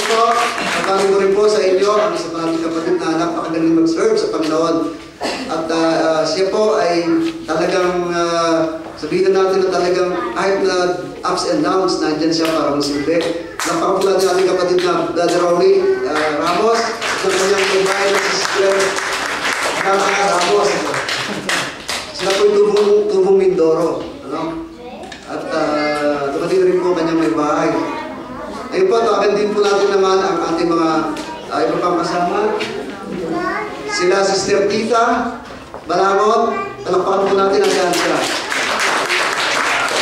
po, pagkali ko rin po sa inyo, ang isa pa natin kapatid na napakagaling mag-serve sa Panginoon. At siya po ay talagang, sabihin natin na talagang kahit na ups and downs, nandyan siya para masilbi. Napakapula din natin kapatid na Brother Ronnie Ramos, at ang kanyang babae na sister Ramos. Sila po yung tubong Mindoro. Ano? At dumating rin po kanyang may bahay. Ayun po, tawagan din po natin naman ang ating mga iba pang kasama. Sila Sister Tita Balangot, talakpakan po natin ang yan sila.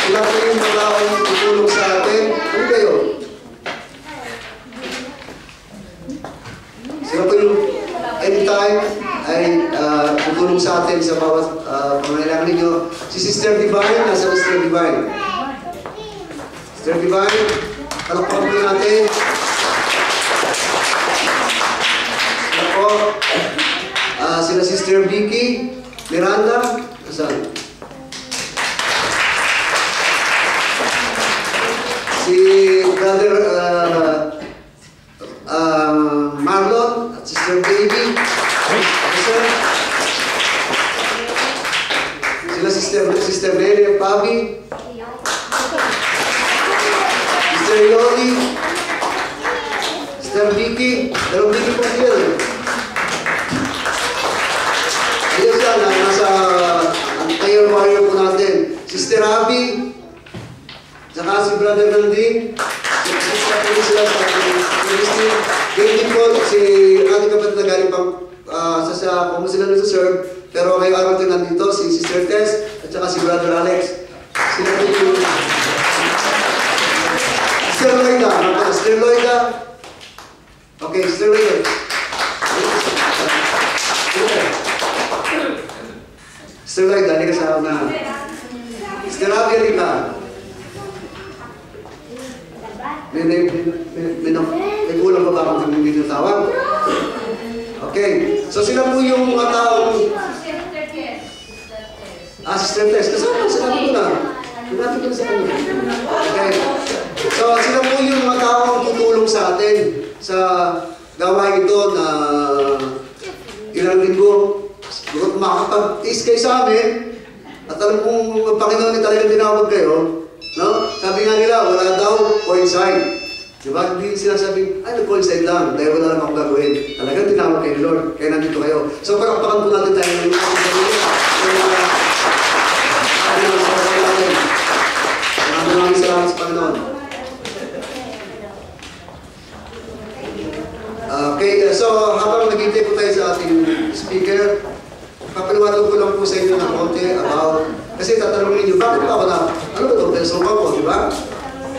Sila po yung mga tutulong sa atin. Ano kayo? Sila po yung anytime ay tutulong sa atin sa bawat pangailangan ninyo. Si Sister Divine, nasa Sister Divine. Sister Divine, talakpakan po natin. Sila po, sila Sister Vicky Miranda, nasaan? Si Brother Marlon at Sister Baby. Sila Sister Mary at Pabi. Sister Yoli. Sister Vicky. Dalawang Vicky po siya. Ayun siya, nasa prayer warrior po natin. Sister Abby. Saka si Brother Nanding. Sister po sila sa ministry. Ganyan din po si ating kapatid na galing pang kung sila nasa-serve. Pero ngayong araw din nandito si Sister Tess at saka si Brother Alex. Sila po yung Sister Loida. Sister Loida. Okay, Sister Loida. Sister Loida, hindi ka sa una. Sister Abby, hindi ka. May kulang pa ba akong hindi tawag? Okay. So sila po yung mga taong... Sister Tess. Kasama sila po na. Natin ko na sa kanila. Okay. So sila po yung mga taong tutulong sa atin sa gawain ito na ilang linggo. Makakapag-is kayo sa amin at alam kong ang Panginoon ay talagang tinawag kayo. No? Sabi nga nila, wala daw coincide. Diba? Hindi sinasabing, ay, nag-coincide lang, dahil wala naman akong gagawin. Talagang tinawag kayo, Lord, kaya nandito kayo. So, pagkapakan po natin tayo ng maraming salamat sa Panginoon. Okay, so, habang naghintay po tayo sa ating speaker, papaliwanag ko lang po sa inyo ng konti about, kasi tatanungin niyo, bakit pa ako na, ano ba ito, peso ba ko, di ba?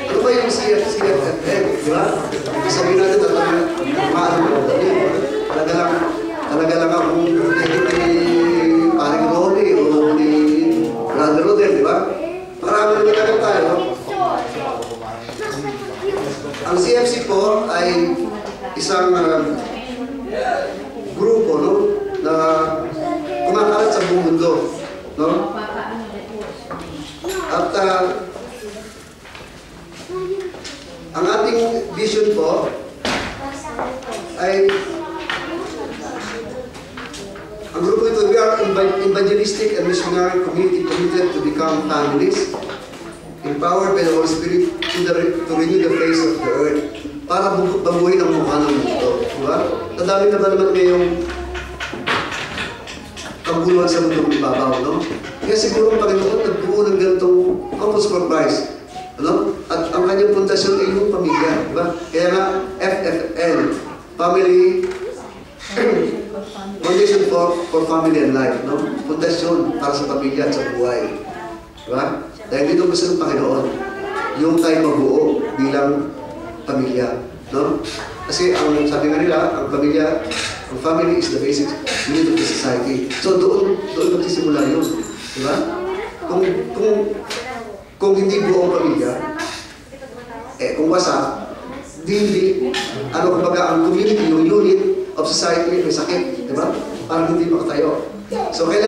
Ano ba yung CFFM, di ba? Sabihin natin, maano mo, talaga lang akong ni Paring Rolly o ni Brother Rodel, di ba? Marami naman agad tayo. Ang CFC po ay isang grupo, no? Na kumakalat sa buong mundo, no? At ang ating vision po ay ang grupo ito, we are evangelistic and missionary community committed to become families, empowered by the Holy Spirit to renew the face of the earth, para baguhin ang mukha ng mundo, diba? Nadami na ba naman ngayong kaguluhan sa mundo ng ibabaw, no? Kaya siguro ang Panginoon nagbuo ng ganitong Campus for Christ, ano? At ang kanyang pundasyon ay yung pamilya, diba? Kaya nga, FFL, Family Foundation for Family and Life, no? Pundasyon para sa pamilya at sa buhay, diba? Dahil dito gusto ng Panginoon, yung tayo mabuo bilang pamilya, no? Kasi ang sabi nga nila, ang pamilya, ang family is the basic unit of the society. So doon magsisimula yun. Diba? Kung hindi buo ang pamilya, kung wasak, hindi, kumbaga ang community, yung unit of society may sakit. Diba? Parang hindi makatayo. So kailangan